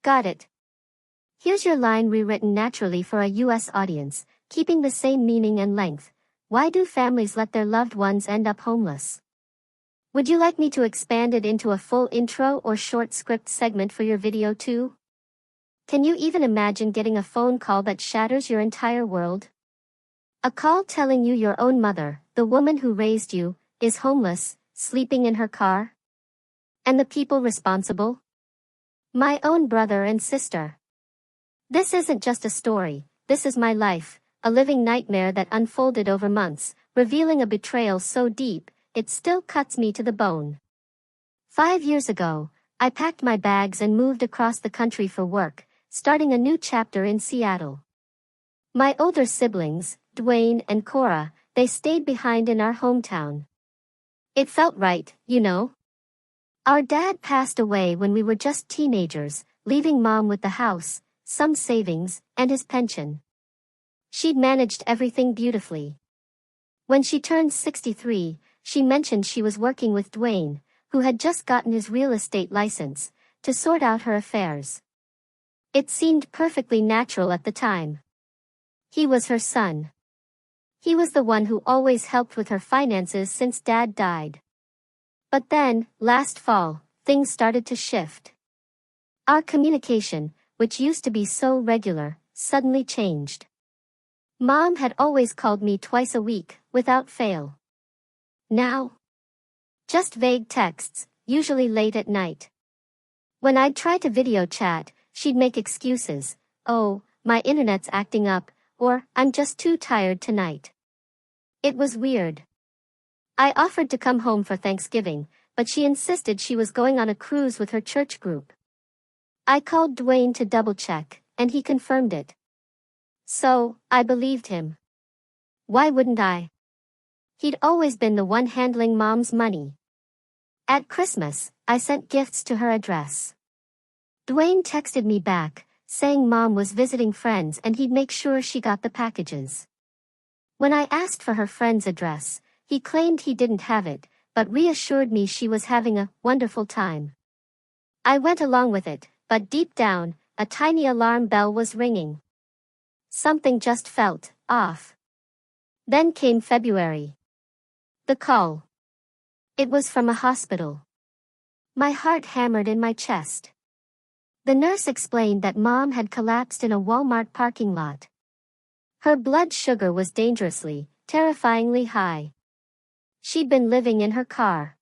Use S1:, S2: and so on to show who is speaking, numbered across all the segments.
S1: Got it. Here's your line rewritten naturally for a US audience, keeping the same meaning and length. Why do families let their loved ones end up homeless? Would you like me to expand it into a full intro or short script segment for your video too? Can you even imagine getting a phone call that shatters your entire world? A call telling you your own mother, the woman who raised you, is homeless, sleeping in her car? And the people responsible? My own brother and sister. This isn't just a story, this is my life, a living nightmare that unfolded over months, revealing a betrayal so deep, it still cuts me to the bone. 5 years ago, I packed my bags and moved across the country for work, starting a new chapter in Seattle. My older siblings, Dwayne and Cora, they stayed behind in our hometown. It felt right, you know. Our dad passed away when we were just teenagers, leaving Mom with the house, some savings, and his pension. She'd managed everything beautifully. When she turned 63, she mentioned she was working with Dwayne, who had just gotten his real estate license, to sort out her affairs. It seemed perfectly natural at the time. He was her son. He was the one who always helped with her finances since Dad died. But then, last fall, things started to shift. Our communication, which used to be so regular, suddenly changed. Mom had always called me twice a week, without fail. Now, just vague texts, usually late at night. When I'd try to video chat, she'd make excuses. Oh, my internet's acting up, or I'm just too tired tonight. It was weird. I offered to come home for Thanksgiving, but she insisted she was going on a cruise with her church group. I called Dwayne to double-check, and he confirmed it. So, I believed him. Why wouldn't I? He'd always been the one handling Mom's money. At Christmas, I sent gifts to her address. Dwayne texted me back, saying Mom was visiting friends and he'd make sure she got the packages. When I asked for her friend's address, he claimed he didn't have it, but reassured me she was having a wonderful time. I went along with it, but deep down, a tiny alarm bell was ringing. Something just felt off. Then came February. The call. It was from a hospital. My heart hammered in my chest. The nurse explained that Mom had collapsed in a Walmart parking lot. Her blood sugar was dangerously, terrifyingly high. She'd been living in her car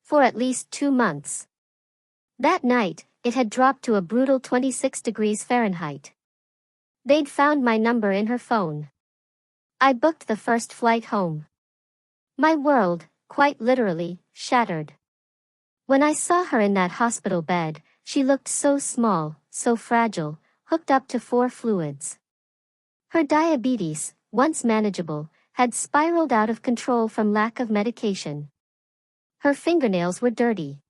S1: for at least 2 months. That night, it had dropped to a brutal 26 degrees Fahrenheit. They'd found my number in her phone. I booked the first flight home. My world, quite literally, shattered. When I saw her in that hospital bed, she looked so small, so fragile, hooked up to 4 fluids. Her diabetes, once manageable, had spiraled out of control from lack of medication. Her fingernails were dirty.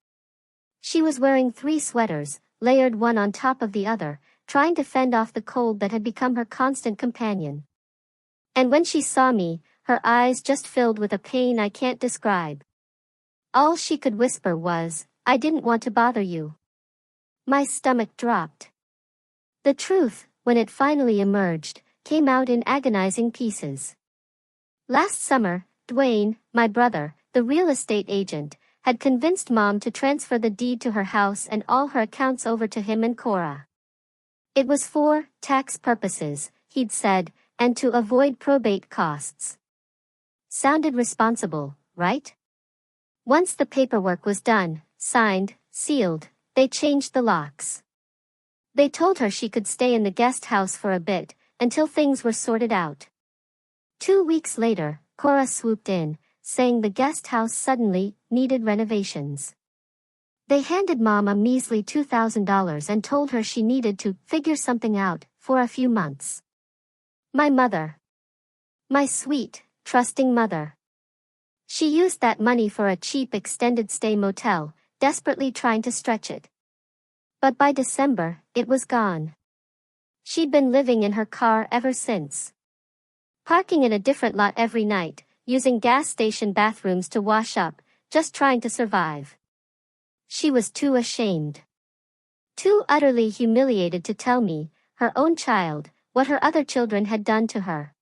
S1: She was wearing 3 sweaters, layered one on top of the other, trying to fend off the cold that had become her constant companion. And when she saw me, her eyes just filled with a pain I can't describe. All she could whisper was, "I didn't want to bother you." My stomach dropped. The truth, when it finally emerged, came out in agonizing pieces. Last summer, Dwayne, my brother, the real estate agent, had convinced Mom to transfer the deed to her house and all her accounts over to him and Cora. It was for tax purposes, he'd said, and to avoid probate costs. Sounded responsible, right? Once the paperwork was done, signed, sealed, they changed the locks. They told her she could stay in the guest house for a bit, until things were sorted out. 2 weeks later, Cora swooped in, saying the guest house suddenly needed renovations. They handed Mom a measly $2,000 and told her she needed to figure something out for a few months. My mother. My sweet, trusting mother. She used that money for a cheap extended stay motel, desperately trying to stretch it. But by December, it was gone. She'd been living in her car ever since. Parking in a different lot every night, using gas station bathrooms to wash up, just trying to survive. She was too ashamed. too utterly humiliated to tell me, her own child, what her other children had done to her.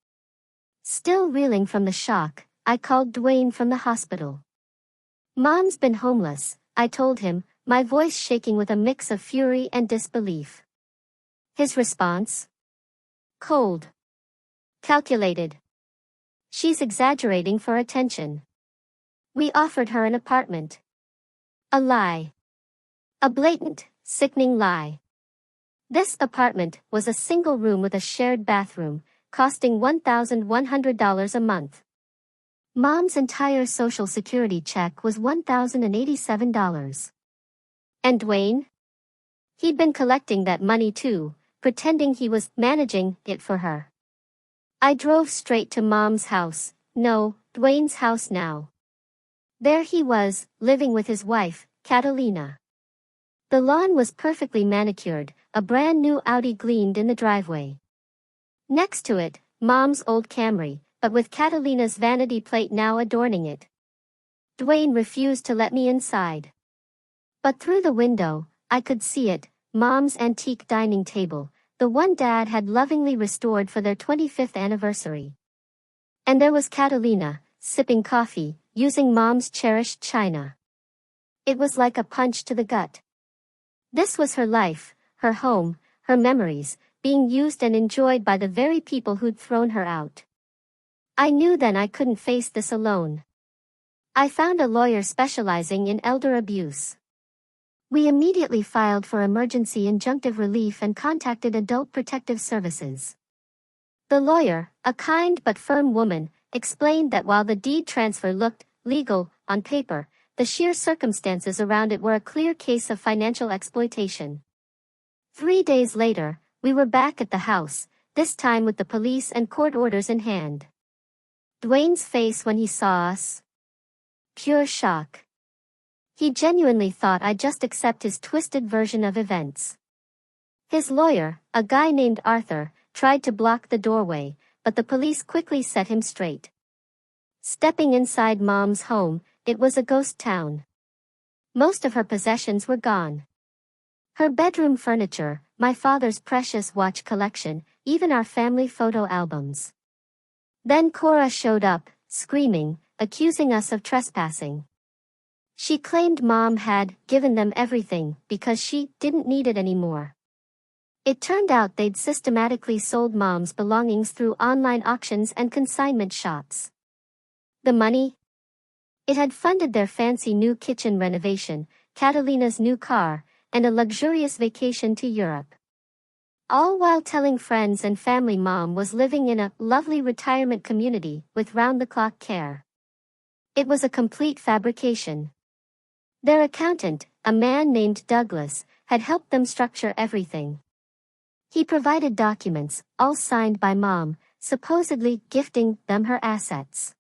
S1: Still reeling from the shock, I called Dwayne from the hospital. "Mom's been homeless," I told him, my voice shaking with a mix of fury and disbelief. His response? Cold. Calculated. "She's exaggerating for attention. We offered her an apartment." A lie. A blatant, sickening lie. This apartment was a single room with a shared bathroom, costing $1,100 a month. Mom's entire Social Security check was $1,087. And Dwayne? He'd been collecting that money too, pretending he was managing it for her. I drove straight to Mom's house, no, Dwayne's house now. There he was, living with his wife, Catalina. The lawn was perfectly manicured, a brand new Audi gleamed in the driveway. Next to it, Mom's old Camry, but with Catalina's vanity plate now adorning it. Dwayne refused to let me inside. But through the window, I could see it, Mom's antique dining table, the one Dad had lovingly restored for their 25th anniversary. And there was Catalina, sipping coffee, using Mom's cherished china. It was like a punch to the gut. This was her life, her home, her memories, being used and enjoyed by the very people who'd thrown her out. I knew then I couldn't face this alone. I found a lawyer specializing in elder abuse. We immediately filed for emergency injunctive relief and contacted Adult Protective Services. The lawyer, a kind but firm woman, explained that while the deed transfer looked legal on paper, the sheer circumstances around it were a clear case of financial exploitation. 3 days later, we were back at the house, this time with the police and court orders in hand. Dwayne's face when he saw us? Pure shock. He genuinely thought I'd just accept his twisted version of events. His lawyer, a guy named Arthur, tried to block the doorway, but the police quickly set him straight. Stepping inside Mom's home, it was a ghost town. Most of her possessions were gone. Her bedroom furniture, my father's precious watch collection, even our family photo albums. Then Cora showed up, screaming, accusing us of trespassing. She claimed Mom had given them everything because she didn't need it anymore. It turned out they'd systematically sold Mom's belongings through online auctions and consignment shops. The money? It had funded their fancy new kitchen renovation, Catalina's new car, and a luxurious vacation to Europe. All while telling friends and family Mom was living in a lovely retirement community with round-the-clock care. It was a complete fabrication. Their accountant, a man named Douglas, had helped them structure everything. He provided documents, all signed by Mom, supposedly gifting them her assets.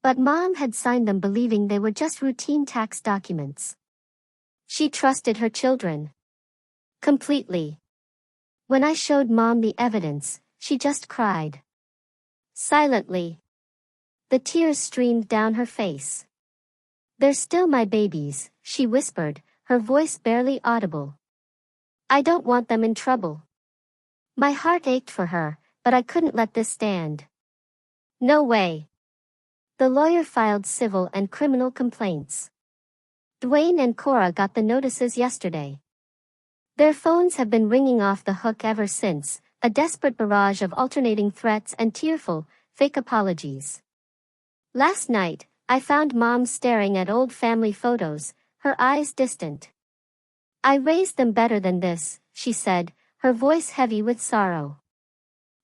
S1: But Mom had signed them believing they were just routine tax documents. She trusted her children. Completely. When I showed Mom the evidence, she just cried. Silently. The tears streamed down her face. "They're still my babies," she whispered, her voice barely audible. "I don't want them in trouble." My heart ached for her, but I couldn't let this stand. No way. The lawyer filed civil and criminal complaints. Dwayne and Cora got the notices yesterday. Their phones have been ringing off the hook ever since, a desperate barrage of alternating threats and tearful, fake apologies. Last night, I found Mom staring at old family photos, her eyes distant. "I raised them better than this," she said, her voice heavy with sorrow.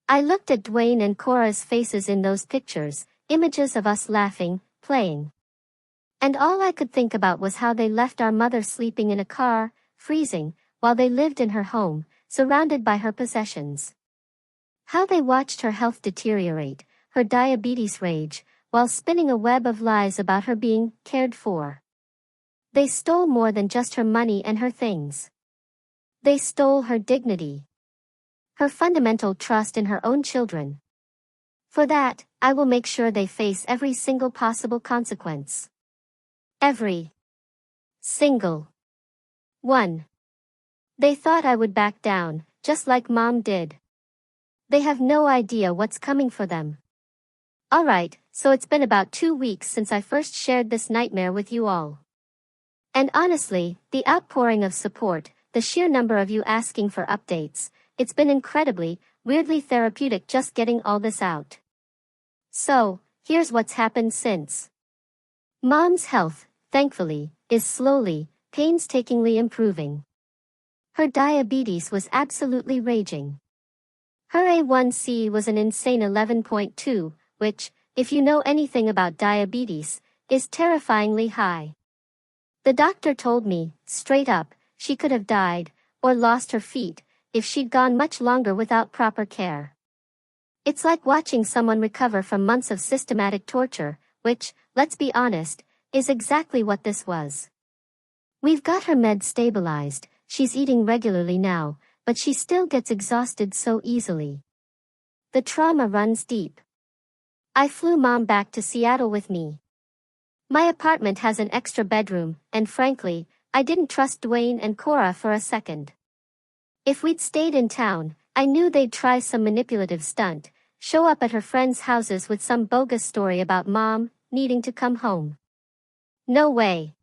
S1: I looked at Dwayne and Cora's faces in those pictures, images of us laughing, playing. And all I could think about was how they left our mother sleeping in a car, freezing, while they lived in her home, surrounded by her possessions. How they watched her health deteriorate, her diabetes rage, while spinning a web of lies about her being cared for. They stole more than just her money and her things. They stole her dignity. Her fundamental trust in her own children. For that, I will make sure they face every single possible consequence. Every single one. They thought I would back down, just like mom did. They have no idea what's coming for them. Alright, so it's been about 2 weeks since I first shared this nightmare with you all. And honestly, the outpouring of support, the sheer number of you asking for updates, it's been incredibly, weirdly therapeutic just getting all this out. So, here's what's happened since. Mom's health, thankfully, is slowly, painstakingly improving. Her diabetes was absolutely raging. Her A1C was an insane 11.2, which, if you know anything about diabetes, is terrifyingly high. The doctor told me, straight up, she could have died, or lost her feet, if she'd gone much longer without proper care. It's like watching someone recover from months of systematic torture, which, let's be honest, is exactly what this was. We've got her meds stabilized, she's eating regularly now, but she still gets exhausted so easily. The trauma runs deep. I flew mom back to Seattle with me. My apartment has an extra bedroom, and frankly, I didn't trust Dwayne and Cora for a second. If we'd stayed in town, I knew they'd try some manipulative stunt, show up at her friends' houses with some bogus story about mom needing to come home. No way.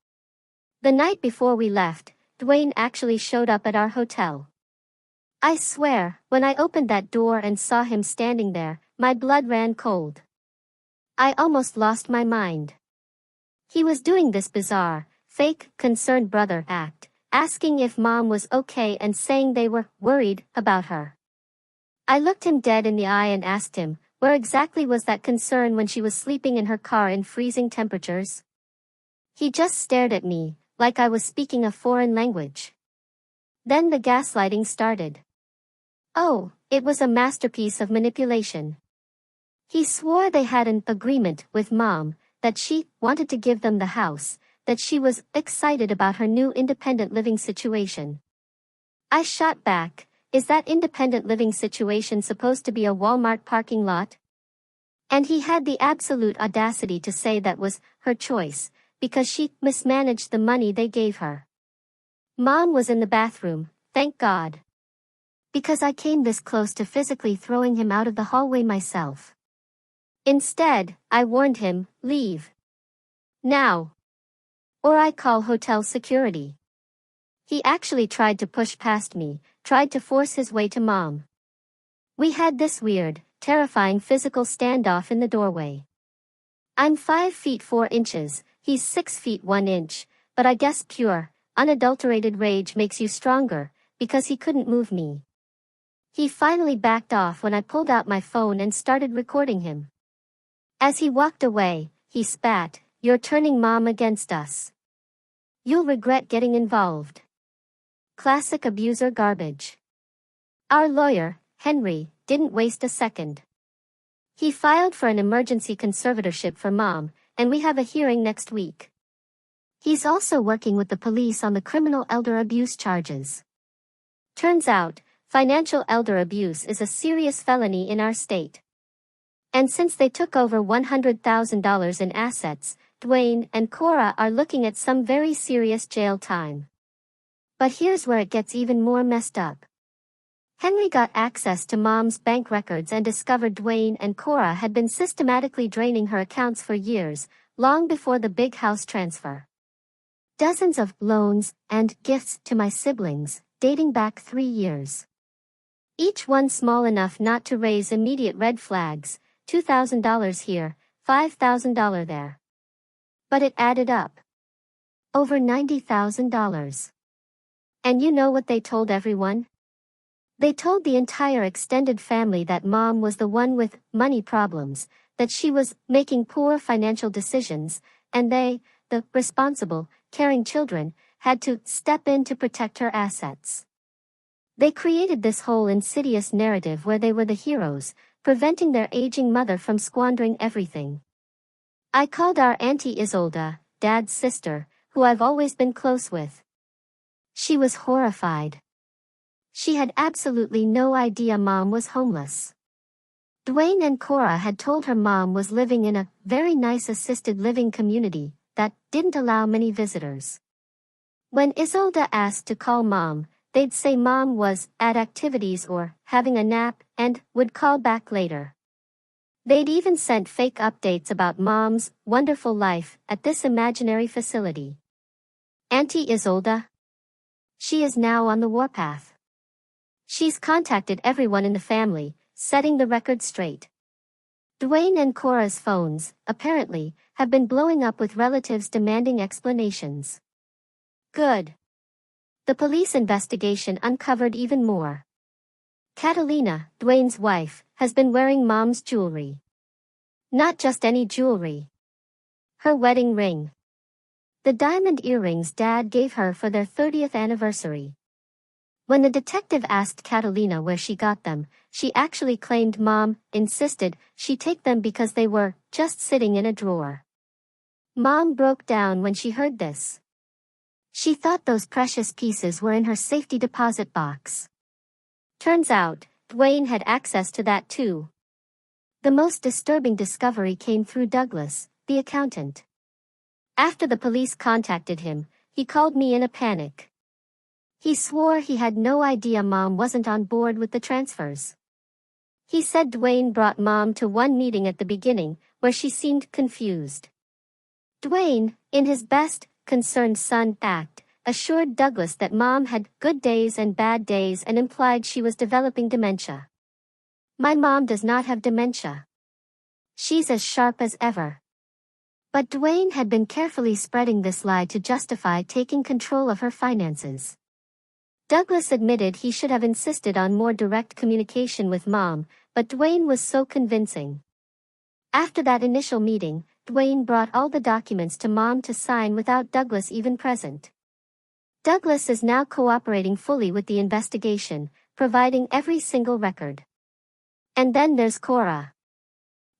S1: The night before we left, Dwayne actually showed up at our hotel. I swear, when I opened that door and saw him standing there, my blood ran cold. I almost lost my mind. He was doing this bizarre, fake, concerned brother act, asking if mom was okay and saying they were worried about her. I looked him dead in the eye and asked him, where exactly was that concern when she was sleeping in her car in freezing temperatures? He just stared at me, like I was speaking a foreign language. Then the gaslighting started. Oh, it was a masterpiece of manipulation. He swore they had an agreement with mom, that she wanted to give them the house, that she was excited about her new independent living situation. I shot back, is that independent living situation supposed to be a Walmart parking lot? And he had the absolute audacity to say that was her choice, because she mismanaged the money they gave her. Mom was in the bathroom, thank God. Because I came this close to physically throwing him out of the hallway myself. Instead, I warned him, leave. Now. Or I call hotel security. He actually tried to push past me, tried to force his way to mom. We had this weird, terrifying physical standoff in the doorway. I'm 5 feet 4 inches, he's 6 feet 1 inch, but I guess pure, unadulterated rage makes you stronger, because he couldn't move me. He finally backed off when I pulled out my phone and started recording him. As he walked away, he spat, "You're turning mom against us. You'll regret getting involved." Classic abuser garbage. Our lawyer, Henry, didn't waste a second. He filed for an emergency conservatorship for mom, and we have a hearing next week. He's also working with the police on the criminal elder abuse charges. Turns out, financial elder abuse is a serious felony in our state. And since they took over $100,000 in assets, Dwayne and Cora are looking at some very serious jail time. But here's where it gets even more messed up. Henry got access to mom's bank records and discovered Dwayne and Cora had been systematically draining her accounts for years, long before the big house transfer. Dozens of loans and gifts to my siblings, dating back 3 years. Each one small enough not to raise immediate red flags, $2,000 here, $5,000 there. But it added up. Over $90,000. And you know what they told everyone? They told the entire extended family that mom was the one with money problems, that she was making poor financial decisions, and they, the responsible, caring children, had to step in to protect her assets. They created this whole insidious narrative where they were the heroes, preventing their aging mother from squandering everything. I called our Auntie Isolda, Dad's sister, who I've always been close with. She was horrified. She had absolutely no idea mom was homeless. Dwayne and Cora had told her mom was living in a very nice assisted living community that didn't allow many visitors. When Isolda asked to call mom, they'd say mom was at activities or having a nap and would call back later. They'd even sent fake updates about mom's wonderful life at this imaginary facility. Auntie Isolda? She is now on the warpath. She's contacted everyone in the family, setting the record straight. Dwayne and Cora's phones, apparently, have been blowing up with relatives demanding explanations. Good. The police investigation uncovered even more. Catalina, Dwayne's wife, has been wearing mom's jewelry. Not just any jewelry. Her wedding ring. The diamond earrings Dad gave her for their 30th anniversary. When the detective asked Catalina where she got them, she actually claimed Mom insisted she take them because they were just sitting in a drawer. Mom broke down when she heard this. She thought those precious pieces were in her safety deposit box. Turns out, Dwayne had access to that too. The most disturbing discovery came through Douglas, the accountant. After the police contacted him, he called me in a panic. He swore he had no idea Mom wasn't on board with the transfers. He said Dwayne brought Mom to one meeting at the beginning, where she seemed confused. Dwayne, in his best, concerned son act, assured Douglas that Mom had good days and bad days and implied she was developing dementia. My mom does not have dementia. She's as sharp as ever. But Dwayne had been carefully spreading this lie to justify taking control of her finances. Douglas admitted he should have insisted on more direct communication with Mom, but Dwayne was so convincing. After that initial meeting, Dwayne brought all the documents to Mom to sign without Douglas even present. Douglas is now cooperating fully with the investigation, providing every single record. And then there's Cora.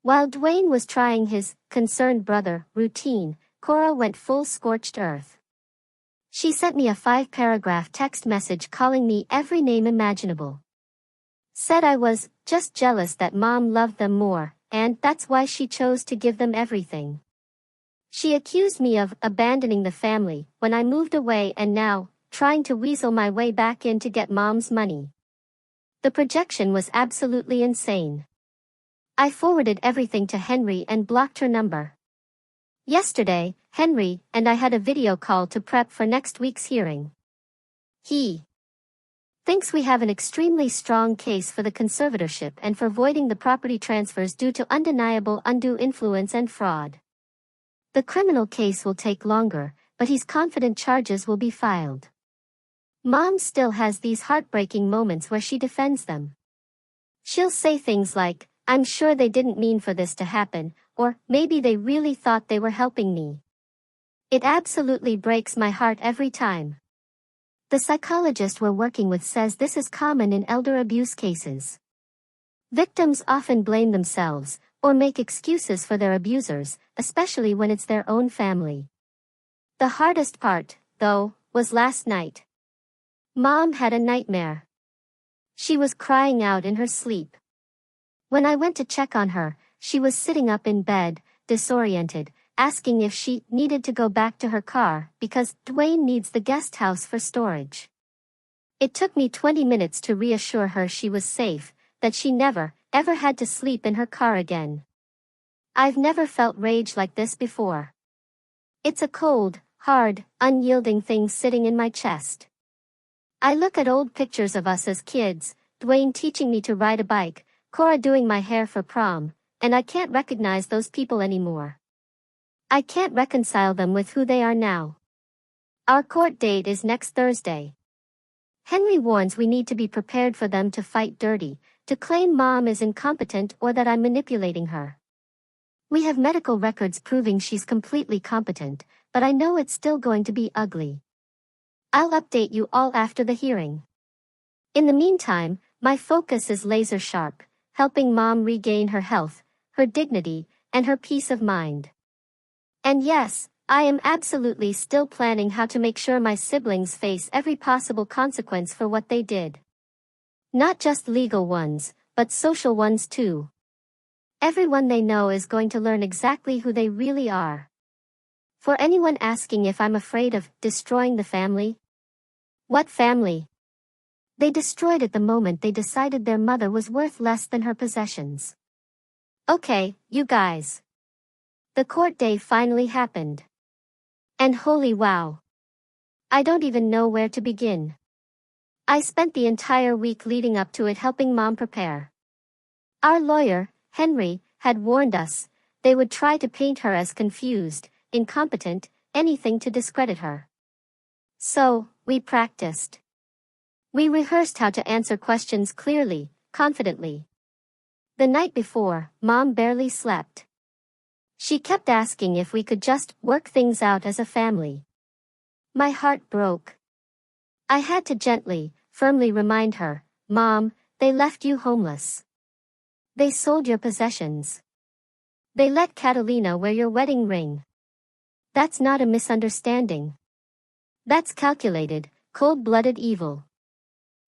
S1: While Dwayne was trying his concerned brother routine, Cora went full scorched earth. She sent me a 5-paragraph text message calling me every name imaginable. Said I was just jealous that Mom loved them more, and that's why she chose to give them everything. She accused me of abandoning the family when I moved away and now trying to weasel my way back in to get Mom's money. The projection was absolutely insane. I forwarded everything to Henry and blocked her number. Yesterday, Henry and I had a video call to prep for next week's hearing. He thinks we have an extremely strong case for the conservatorship and for voiding the property transfers due to undeniable undue influence and fraud. The criminal case will take longer, but he's confident charges will be filed. Mom still has these heartbreaking moments where she defends them. She'll say things like, "I'm sure they didn't mean for this to happen," or "maybe they really thought they were helping me." It absolutely breaks my heart every time. The psychologist we're working with says this is common in elder abuse cases. Victims often blame themselves, or make excuses for their abusers, especially when it's their own family. The hardest part, though, was last night. Mom had a nightmare. She was crying out in her sleep. When I went to check on her, she was sitting up in bed, disoriented, asking if she needed to go back to her car because Dwayne needs the guest house for storage. It took me 20 minutes to reassure her she was safe, that she never, ever had to sleep in her car again. I've never felt rage like this before. It's a cold, hard, unyielding thing sitting in my chest. I look at old pictures of us as kids, Dwayne teaching me to ride a bike, Cora doing my hair for prom, and I can't recognize those people anymore. I can't reconcile them with who they are now. Our court date is next Thursday. Henry warns we need to be prepared for them to fight dirty, to claim Mom is incompetent or that I'm manipulating her. We have medical records proving she's completely competent, but I know it's still going to be ugly. I'll update you all after the hearing. In the meantime, my focus is laser sharp, helping Mom regain her health, her dignity, and her peace of mind. And yes, I am absolutely still planning how to make sure my siblings face every possible consequence for what they did. Not just legal ones, but social ones too. Everyone they know is going to learn exactly who they really are. For anyone asking if I'm afraid of destroying the family? What family? They destroyed it the moment they decided their mother was worth less than her possessions. Okay, you guys. The court day finally happened. And holy wow. I don't even know where to begin. I spent the entire week leading up to it helping Mom prepare. Our lawyer, Henry, had warned us they would try to paint her as confused, incompetent, anything to discredit her. So, we practiced. We rehearsed how to answer questions clearly, confidently. The night before, Mom barely slept. She kept asking if we could just work things out as a family. My heart broke. I had to gently, firmly remind her, Mom, they left you homeless. They sold your possessions. They let Catalina wear your wedding ring. That's not a misunderstanding. That's calculated, cold-blooded evil.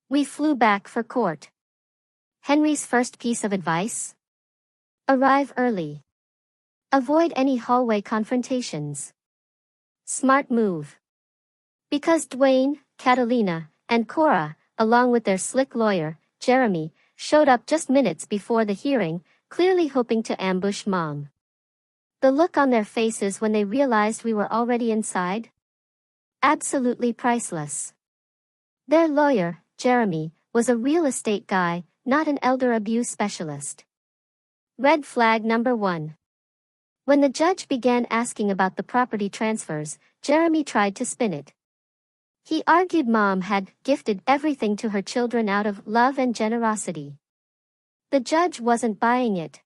S1: We flew back for court. Henry's first piece of advice? Arrive early. Avoid any hallway confrontations. Smart move. Because Dwayne, Catalina, and Cora, along with their slick lawyer, Jeremy, showed up just minutes before the hearing, clearly hoping to ambush Mom. The look on their faces when they realized we were already inside? Absolutely priceless. Their lawyer, Jeremy, was a real estate guy, not an elder abuse specialist. Red flag number 1. When the judge began asking about the property transfers, Jeremy tried to spin it. He argued Mom had gifted everything to her children out of love and generosity. The judge wasn't buying it.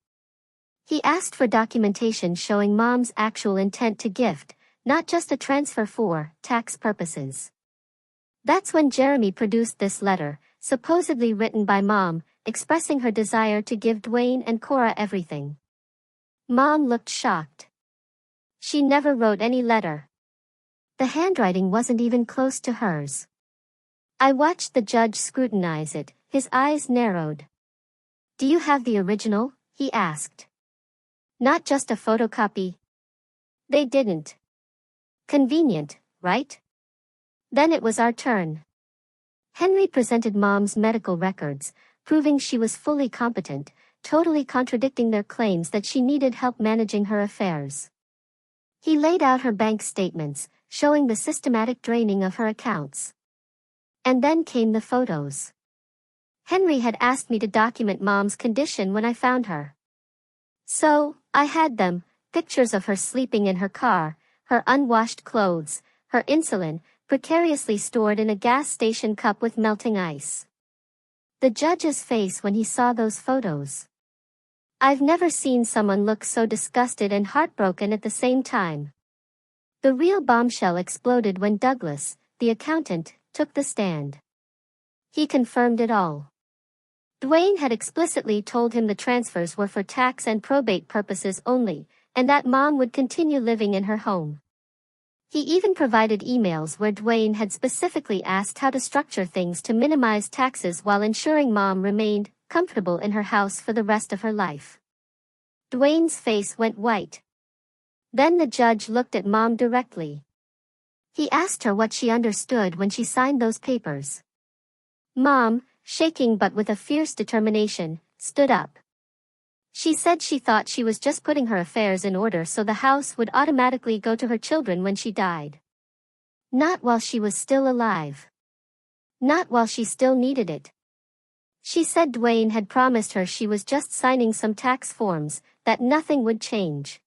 S1: He asked for documentation showing Mom's actual intent to gift, not just a transfer for tax purposes. That's when Jeremy produced this letter, supposedly written by Mom, expressing her desire to give Dwayne and Cora everything. Mom looked shocked. She never wrote any letter. The handwriting wasn't even close to hers. I watched the judge scrutinize it, his eyes narrowed. Do you have the original? He asked. Not just a photocopy. They didn't. Convenient, right? Then it was our turn. Henry presented Mom's medical records, proving she was fully competent, totally contradicting their claims that she needed help managing her affairs. He laid out her bank statements, showing the systematic draining of her accounts. And then came the photos. Henry had asked me to document Mom's condition when I found her. So, I had them, pictures of her sleeping in her car, her unwashed clothes, her insulin, precariously stored in a gas station cup with melting ice. The judge's face when he saw those photos. I've never seen someone look so disgusted and heartbroken at the same time. The real bombshell exploded when Douglas, the accountant, took the stand. He confirmed it all. Dwayne had explicitly told him the transfers were for tax and probate purposes only, and that Mom would continue living in her home. He even provided emails where Dwayne had specifically asked how to structure things to minimize taxes while ensuring Mom remained comfortable in her house for the rest of her life. Dwayne's face went white. Then the judge looked at Mom directly. He asked her what she understood when she signed those papers. Mom, shaking but with a fierce determination, stood up. She said she thought she was just putting her affairs in order so the house would automatically go to her children when she died. Not while she was still alive. Not while she still needed it. She said Dwayne had promised her she was just signing some tax forms, that nothing would change.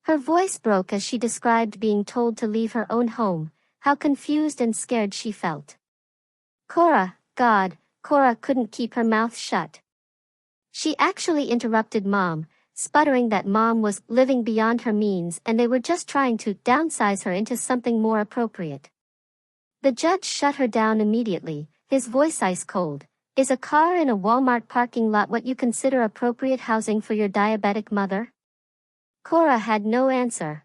S1: Her voice broke as she described being told to leave her own home, how confused and scared she felt. Cora couldn't keep her mouth shut. She actually interrupted Mom, sputtering that Mom was living beyond her means and they were just trying to downsize her into something more appropriate. The judge shut her down immediately, his voice ice cold. Is a car in a Walmart parking lot what you consider appropriate housing for your diabetic mother? Cora had no answer.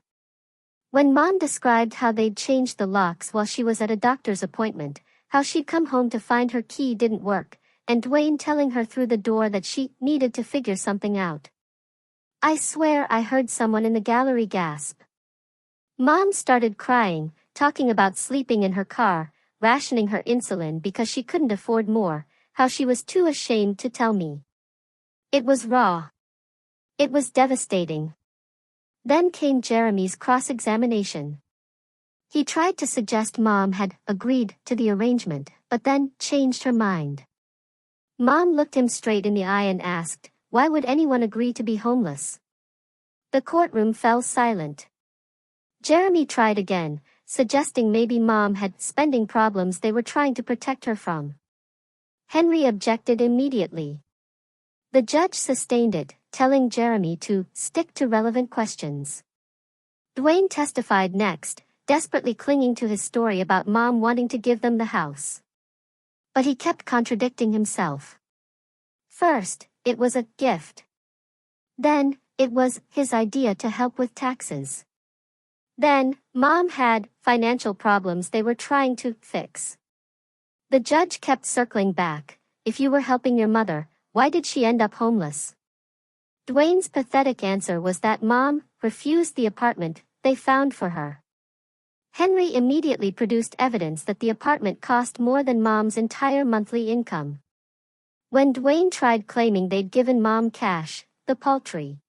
S1: When Mom described how they'd changed the locks while she was at a doctor's appointment, how she'd come home to find her key didn't work, and Dwayne telling her through the door that she needed to figure something out. I swear I heard someone in the gallery gasp. Mom started crying, talking about sleeping in her car, rationing her insulin because she couldn't afford more, how she was too ashamed to tell me. It was raw. It was devastating. Then came Jeremy's cross-examination. He tried to suggest Mom had agreed to the arrangement, but then changed her mind. Mom looked him straight in the eye and asked, "Why would anyone agree to be homeless?" The courtroom fell silent. Jeremy tried again, suggesting maybe Mom had spending problems they were trying to protect her from. Henry objected immediately. The judge sustained it, telling Jeremy to stick to relevant questions. Dwayne testified next, desperately clinging to his story about Mom wanting to give them the house. But he kept contradicting himself. First, it was a gift. Then, it was his idea to help with taxes. Then, Mom had financial problems they were trying to fix. The judge kept circling back. If you were helping your mother, why did she end up homeless? Dwayne's pathetic answer was that Mom refused the apartment they found for her. Henry immediately produced evidence that the apartment cost more than Mom's entire monthly income. When Dwayne tried claiming they'd given Mom cash, the paltry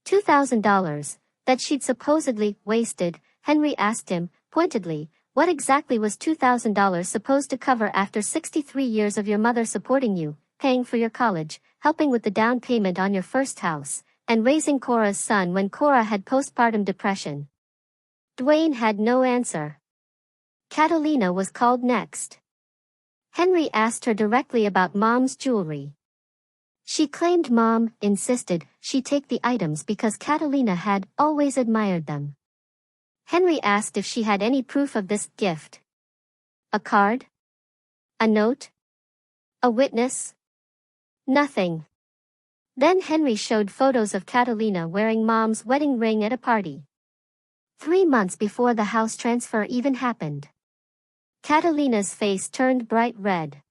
S1: $2,000, that she'd supposedly wasted, Henry asked him, pointedly, what exactly was $2,000 supposed to cover after 63 years of your mother supporting you, paying for your college, helping with the down payment on your first house, and raising Cora's son when Cora had postpartum depression? Dwayne had no answer. Catalina was called next. Henry asked her directly about Mom's jewelry. She claimed Mom insisted she take the items because Catalina had always admired them. Henry asked if she had any proof of this gift. A card? A note? A witness? Nothing. Then Henry showed photos of Catalina wearing Mom's wedding ring at a party. 3 months before the house transfer even happened. Catalina's face turned bright red.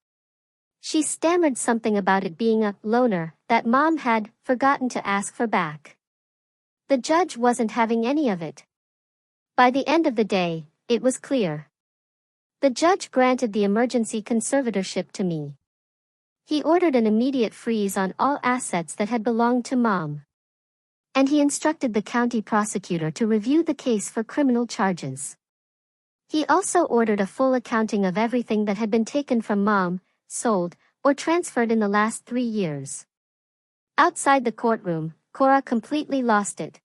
S1: She stammered something about it being a loaner that Mom had forgotten to ask for back. The judge wasn't having any of it. By the end of the day, it was clear. The judge granted the emergency conservatorship to me. He ordered an immediate freeze on all assets that had belonged to Mom. And he instructed the county prosecutor to review the case for criminal charges. He also ordered a full accounting of everything that had been taken from Mom, sold, or transferred in the last 3 years. Outside the courtroom, Cora completely lost it.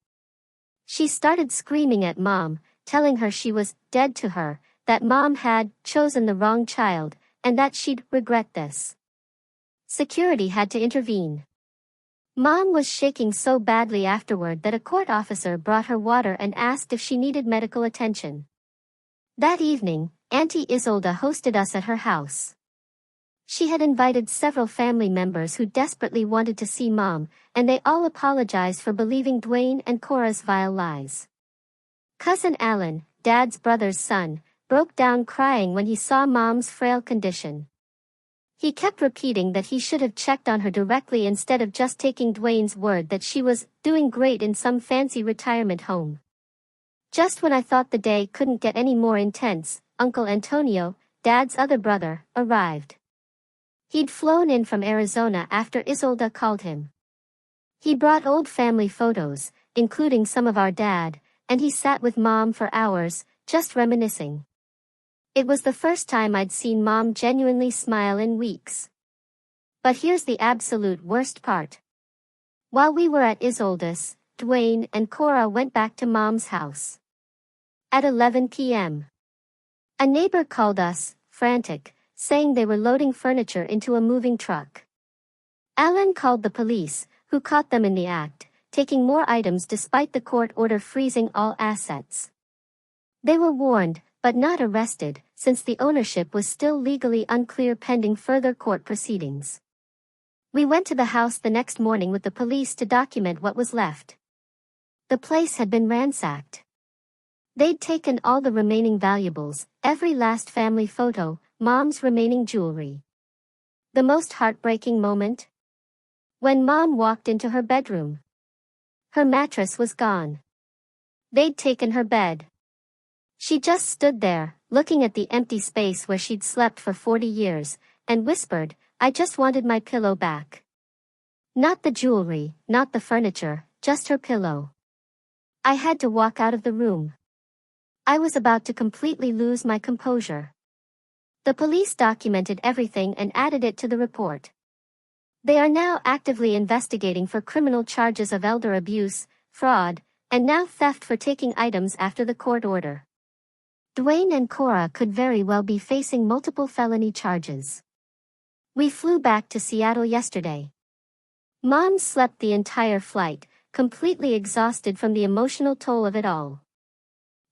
S1: She started screaming at Mom, telling her she was dead to her, that Mom had chosen the wrong child, and that she'd regret this. Security had to intervene. Mom was shaking so badly afterward that a court officer brought her water and asked if she needed medical attention. That evening, Auntie Isolda hosted us at her house. She had invited several family members who desperately wanted to see Mom, and they all apologized for believing Dwayne and Cora's vile lies. Cousin Alan, Dad's brother's son, broke down crying when he saw Mom's frail condition. He kept repeating that he should have checked on her directly instead of just taking Dwayne's word that she was doing great in some fancy retirement home. Just when I thought the day couldn't get any more intense, Uncle Antonio, Dad's other brother, arrived. He'd flown in from Arizona after Isolda called him. He brought old family photos, including some of our dad, and he sat with Mom for hours, just reminiscing. It was the first time I'd seen Mom genuinely smile in weeks. But here's the absolute worst part. While we were at Isolda's, Dwayne and Cora went back to Mom's house. At 11 p.m. A neighbor called us, frantic, saying they were loading furniture into a moving truck. Alan called the police, who caught them in the act, taking more items despite the court order freezing all assets. They were warned, but not arrested, since the ownership was still legally unclear pending further court proceedings. We went to the house the next morning with the police to document what was left. The place had been ransacked. They'd taken all the remaining valuables, every last family photo, Mom's remaining jewelry. The most heartbreaking moment? When Mom walked into her bedroom. Her mattress was gone. They'd taken her bed. She just stood there, looking at the empty space where she'd slept for 40 years, and whispered, "I just wanted my pillow back." Not the jewelry, not the furniture, just her pillow. I had to walk out of the room. I was about to completely lose my composure. The police documented everything and added it to the report. They are now actively investigating for criminal charges of elder abuse, fraud, and now theft for taking items after the court order. Dwayne and Cora could very well be facing multiple felony charges. We flew back to Seattle yesterday. Mom slept the entire flight, completely exhausted from the emotional toll of it all.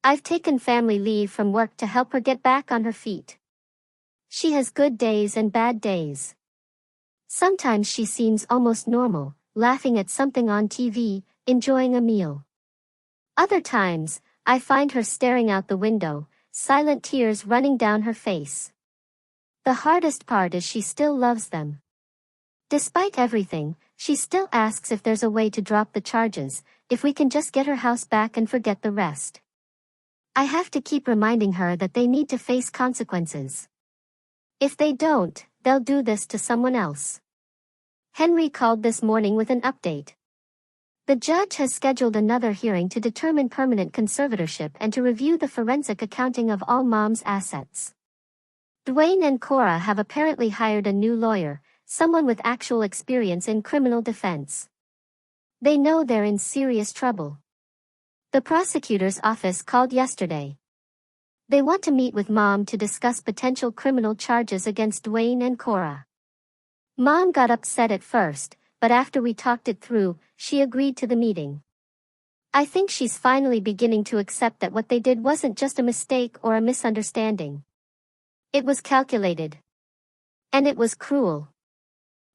S1: I've taken family leave from work to help her get back on her feet. She has good days and bad days. Sometimes she seems almost normal, laughing at something on TV, enjoying a meal. Other times, I find her staring out the window, silent tears running down her face. The hardest part is she still loves them. Despite everything, she still asks if there's a way to drop the charges, if we can just get her house back and forget the rest. I have to keep reminding her that they need to face consequences. If they don't, they'll do this to someone else. Henry called this morning with an update. The judge has scheduled another hearing to determine permanent conservatorship and to review the forensic accounting of all Mom's assets. Dwayne and Cora have apparently hired a new lawyer, someone with actual experience in criminal defense. They know they're in serious trouble. The prosecutor's office called yesterday. They want to meet with Mom to discuss potential criminal charges against Dwayne and Cora. Mom got upset at first, but after we talked it through, she agreed to the meeting. I think she's finally beginning to accept that what they did wasn't just a mistake or a misunderstanding. It was calculated. And it was cruel.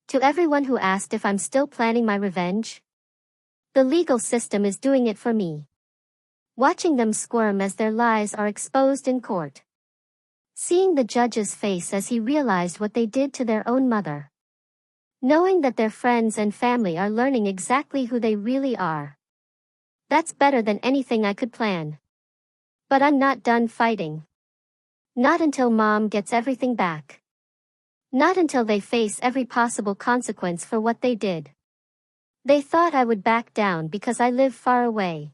S1: To everyone who asked if I'm still planning my revenge, the legal system is doing it for me. Watching them squirm as their lies are exposed in court. Seeing the judge's face as he realized what they did to their own mother. Knowing that their friends and family are learning exactly who they really are. That's better than anything I could plan. But I'm not done fighting. Not until Mom gets everything back. Not until they face every possible consequence for what they did. They thought I would back down because I live far away.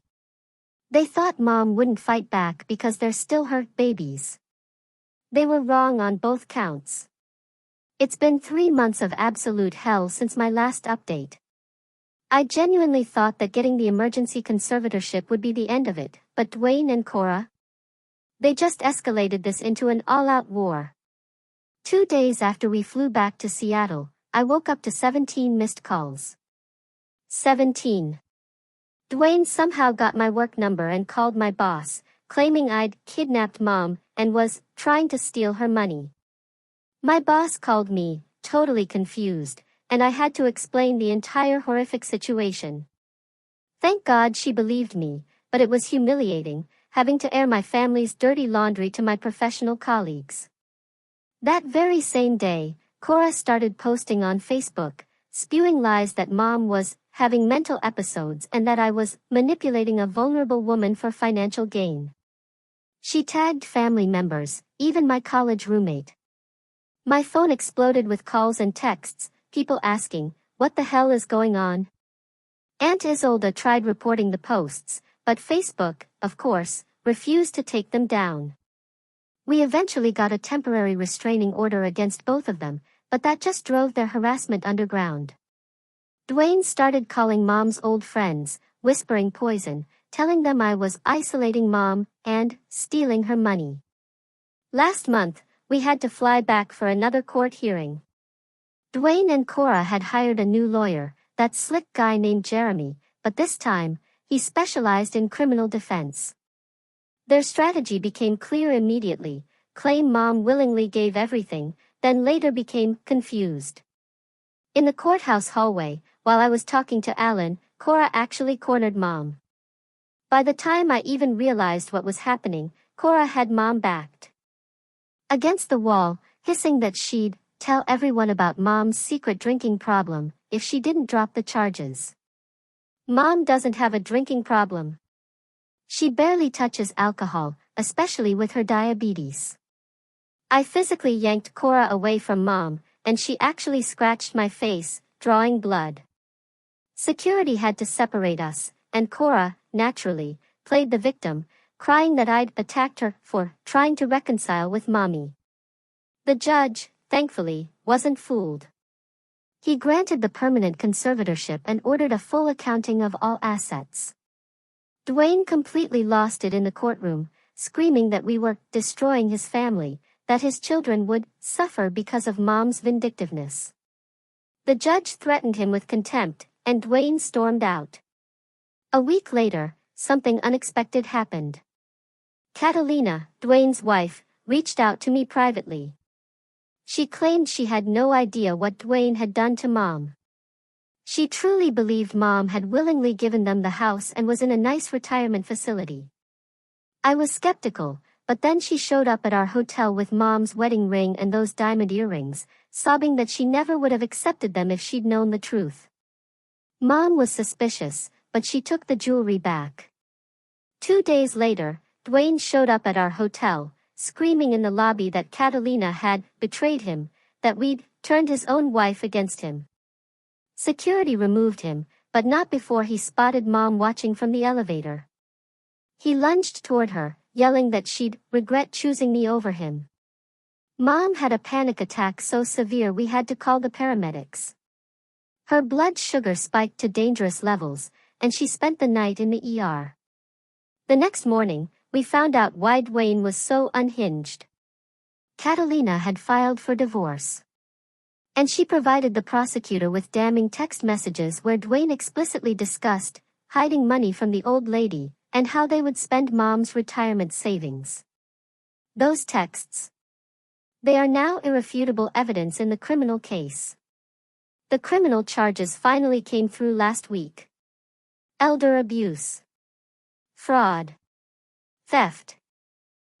S1: They thought Mom wouldn't fight back because they're still her babies. They were wrong on both counts. It's been 3 months of absolute hell since my last update. I genuinely thought that getting the emergency conservatorship would be the end of it, but Dwayne and Cora? They just escalated this into an all-out war. 2 days after we flew back to Seattle, I woke up to 17 missed calls. 17. Dwayne somehow got my work number and called my boss, claiming I'd kidnapped Mom and was trying to steal her money. My boss called me, totally confused, and I had to explain the entire horrific situation. Thank God she believed me, but it was humiliating, having to air my family's dirty laundry to my professional colleagues. That very same day, Cora started posting on Facebook, spewing lies that Mom was having mental episodes and that I was manipulating a vulnerable woman for financial gain. She tagged family members, even my college roommate. My phone exploded with calls and texts, people asking, "What the hell is going on?" Aunt Isolde tried reporting the posts, but Facebook, of course, refused to take them down. We eventually got a temporary restraining order against both of them, but that just drove their harassment underground. Dwayne started calling Mom's old friends, whispering poison, telling them I was isolating Mom and stealing her money. Last month, we had to fly back for another court hearing. Dwayne and Cora had hired a new lawyer, that slick guy named Jeremy, but this time, he specialized in criminal defense. Their strategy became clear immediately: claim Mom willingly gave everything, then later became confused. In the courthouse hallway, while I was talking to Alan, Cora actually cornered Mom. By the time I even realized what was happening, Cora had Mom backed against the wall, hissing that she'd tell everyone about Mom's secret drinking problem if she didn't drop the charges. Mom doesn't have a drinking problem. She barely touches alcohol, especially with her diabetes. I physically yanked Cora away from Mom, and she actually scratched my face, drawing blood. Security had to separate us, and Cora, naturally, played the victim, crying that I'd attacked her for trying to reconcile with Mommy. The judge, thankfully, wasn't fooled. He granted the permanent conservatorship and ordered a full accounting of all assets. Dwayne completely lost it in the courtroom, screaming that we were destroying his family, that his children would suffer because of Mom's vindictiveness. The judge threatened him with contempt, and Dwayne stormed out. A week later, something unexpected happened. Catalina, Dwayne's wife, reached out to me privately. She claimed she had no idea what Dwayne had done to Mom. She truly believed Mom had willingly given them the house and was in a nice retirement facility. I was skeptical, but then she showed up at our hotel with Mom's wedding ring and those diamond earrings, sobbing that she never would have accepted them if she'd known the truth. Mom was suspicious, but she took the jewelry back. 2 days later, Dwayne showed up at our hotel, screaming in the lobby that Catalina had betrayed him, that we'd turned his own wife against him. Security removed him, but not before he spotted Mom watching from the elevator. He lunged toward her, yelling that she'd regret choosing me over him. Mom had a panic attack so severe we had to call the paramedics. Her blood sugar spiked to dangerous levels, and she spent the night in the ER. The next morning, we found out why Dwayne was so unhinged. Catalina had filed for divorce. And she provided the prosecutor with damning text messages where Dwayne explicitly discussed hiding money from the old lady and how they would spend Mom's retirement savings. Those texts. They are now irrefutable evidence in the criminal case. The criminal charges finally came through last week. Elder abuse, fraud, theft,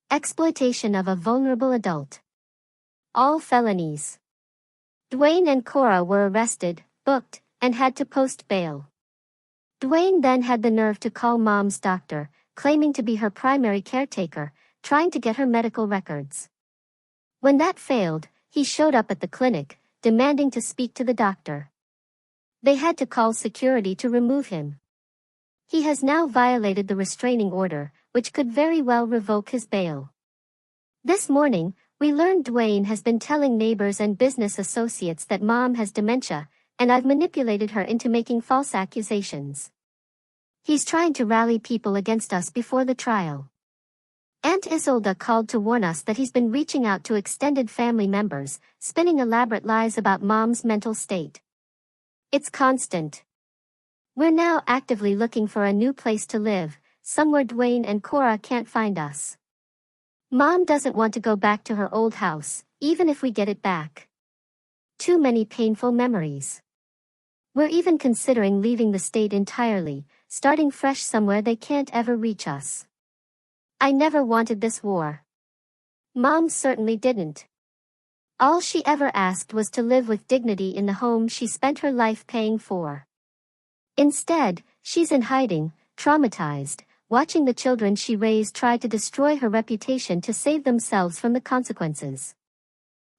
S1: exploitation of a vulnerable adult. All felonies. Dwayne and Cora were arrested, booked, and had to post bail. Dwayne then had the nerve to call Mom's doctor, claiming to be her primary caretaker, trying to get her medical records. When that failed, he showed up at the clinic, demanding to speak to the doctor. They had to call security to remove him. He has now violated the restraining order, which could very well revoke his bail. This morning, we learned Dwayne has been telling neighbors and business associates that Mom has dementia, and I've manipulated her into making false accusations. He's trying to rally people against us before the trial. Aunt Isolda called to warn us that he's been reaching out to extended family members, spinning elaborate lies about Mom's mental state. It's constant. We're now actively looking for a new place to live, somewhere Dwayne and Cora can't find us. Mom doesn't want to go back to her old house, even if we get it back. Too many painful memories. We're even considering leaving the state entirely, starting fresh somewhere they can't ever reach us. I never wanted this war. Mom certainly didn't. All she ever asked was to live with dignity in the home she spent her life paying for. Instead, she's in hiding, traumatized, watching the children she raised try to destroy her reputation to save themselves from the consequences.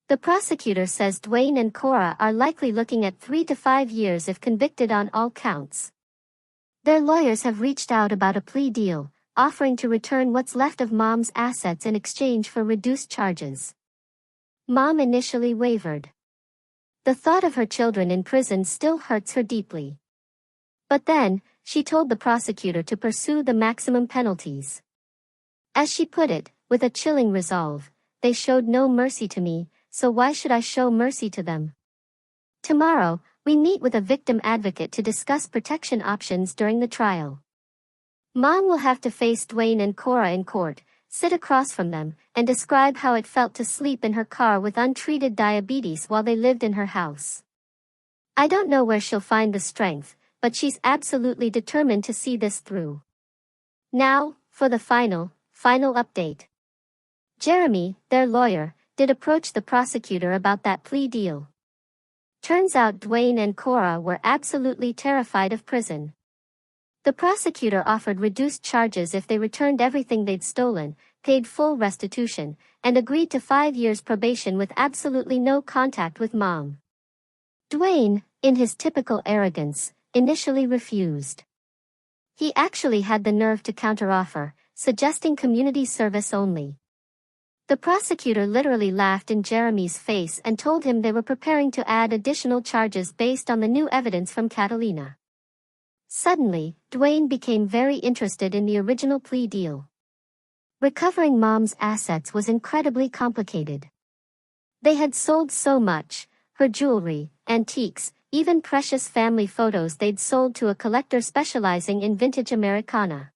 S1: The prosecutor says Dwayne and Cora are likely looking at 3 to 5 years if convicted on all counts. Their lawyers have reached out about a plea deal, offering to return what's left of Mom's assets in exchange for reduced charges. Mom initially wavered. The thought of her children in prison still hurts her deeply. But then, she told the prosecutor to pursue the maximum penalties. As she put it, with a chilling resolve, they showed no mercy to me, so why should I show mercy to them? Tomorrow, we meet with a victim advocate to discuss protection options during the trial. Mom will have to face Dwayne and Cora in court, sit across from them, and describe how it felt to sleep in her car with untreated diabetes while they lived in her house. I don't know where she'll find the strength, but she's absolutely determined to see this through. Now, for the final update. Jeremy, their lawyer, did approach the prosecutor about that plea deal. Turns out Dwayne and Cora were absolutely terrified of prison. The prosecutor offered reduced charges if they returned everything they'd stolen, paid full restitution, and agreed to 5 years probation with absolutely no contact with mom. Dwayne, in his typical arrogance, initially refused. He actually had the nerve to counteroffer, suggesting community service only. The prosecutor literally laughed in Jeremy's face and told him they were preparing to add additional charges based on the new evidence from Catalina. Suddenly, Dwayne became very interested in the original plea deal. Recovering mom's assets was incredibly complicated. They had sold so much, her jewelry, antiques, even precious family photos they'd sold to a collector specializing in vintage Americana.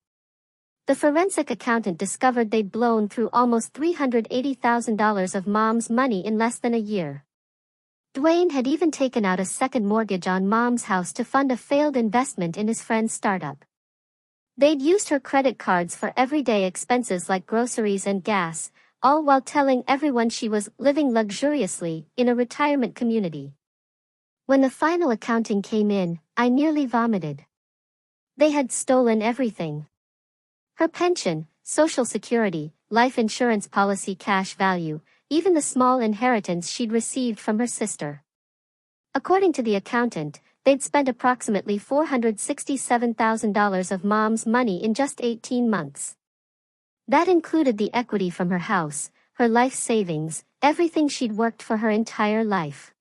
S1: The forensic accountant discovered they'd blown through almost $380,000 of mom's money in less than a year. Dwayne had even taken out a second mortgage on mom's house to fund a failed investment in his friend's startup. They'd used her credit cards for everyday expenses like groceries and gas, all while telling everyone she was living luxuriously in a retirement community. When the final accounting came in, I nearly vomited. They had stolen everything. Her pension, Social Security, life insurance policy, cash value, even the small inheritance she'd received from her sister. According to the accountant, they'd spent approximately $467,000 of mom's money in just 18 months. That included the equity from her house, her life savings, everything she'd worked for her entire life.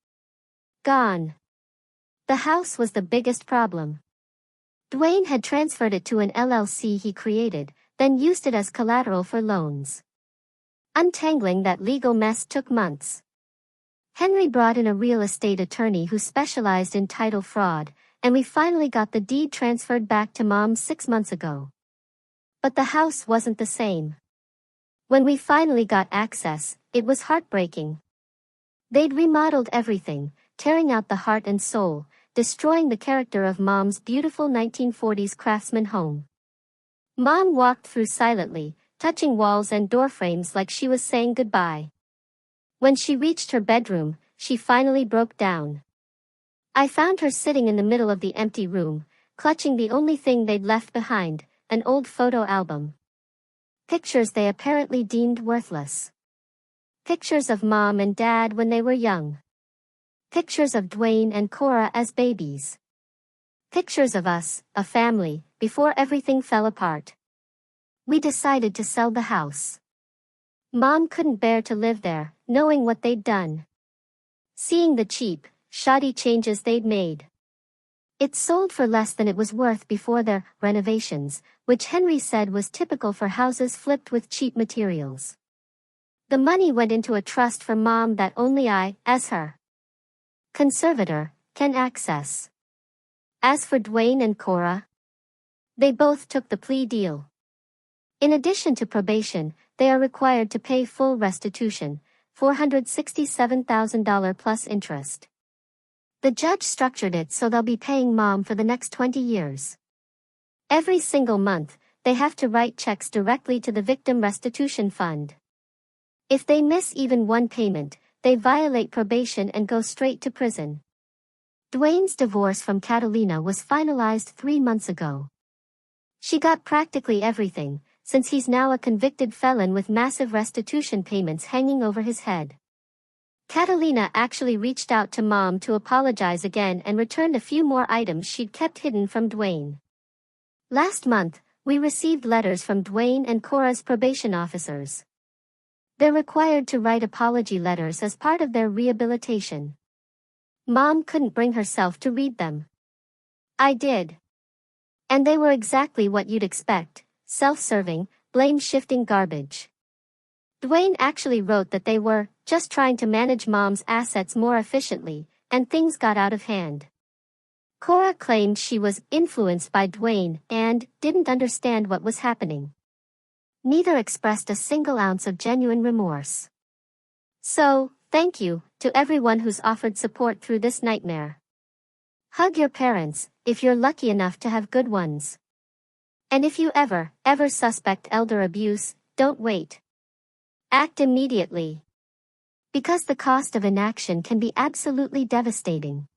S1: Gone. The house was the biggest problem. Dwayne had transferred it to an LLC he created, then used it as collateral for loans. Untangling that legal mess took months. Henry brought in a real estate attorney who specialized in title fraud, and we finally got the deed transferred back to Mom 6 months ago. But the house wasn't the same. When we finally got access, it was heartbreaking. They'd remodeled everything, tearing out the heart and soul, destroying the character of Mom's beautiful 1940s craftsman home. Mom walked through silently, touching walls and doorframes like she was saying goodbye. When she reached her bedroom, she finally broke down. I found her sitting in the middle of the empty room, clutching the only thing they'd left behind, an old photo album. Pictures they apparently deemed worthless. Pictures of Mom and Dad when they were young. Pictures of Dwayne and Cora as babies. Pictures of us, a family, before everything fell apart. We decided to sell the house. Mom couldn't bear to live there, knowing what they'd done. Seeing the cheap, shoddy changes they'd made. It sold for less than it was worth before their renovations, which Henry said was typical for houses flipped with cheap materials. The money went into a trust for Mom that only I, as her conservator, can access. As for Dwayne and Cora, they both took the plea deal. In addition to probation, they are required to pay full restitution, $467,000 plus interest. The judge structured it so they'll be paying Mom for the next 20 years. Every single month, they have to write checks directly to the Victim Restitution Fund. If they miss even one payment, they violate probation and go straight to prison. Dwayne's divorce from Catalina was finalized 3 months ago. She got practically everything, since he's now a convicted felon with massive restitution payments hanging over his head. Catalina actually reached out to Mom to apologize again and returned a few more items she'd kept hidden from Dwayne. Last month, we received letters from Dwayne and Cora's probation officers. They're required to write apology letters as part of their rehabilitation. Mom couldn't bring herself to read them. I did. And they were exactly what you'd expect, self-serving, blame-shifting garbage. Dwayne actually wrote that they were just trying to manage Mom's assets more efficiently, and things got out of hand. Cora claimed she was influenced by Dwayne and didn't understand what was happening. Neither expressed a single ounce of genuine remorse. So, thank you to everyone who's offered support through this nightmare. Hug your parents, if you're lucky enough to have good ones. And if you ever suspect elder abuse, don't wait. Act immediately. Because the cost of inaction can be absolutely devastating.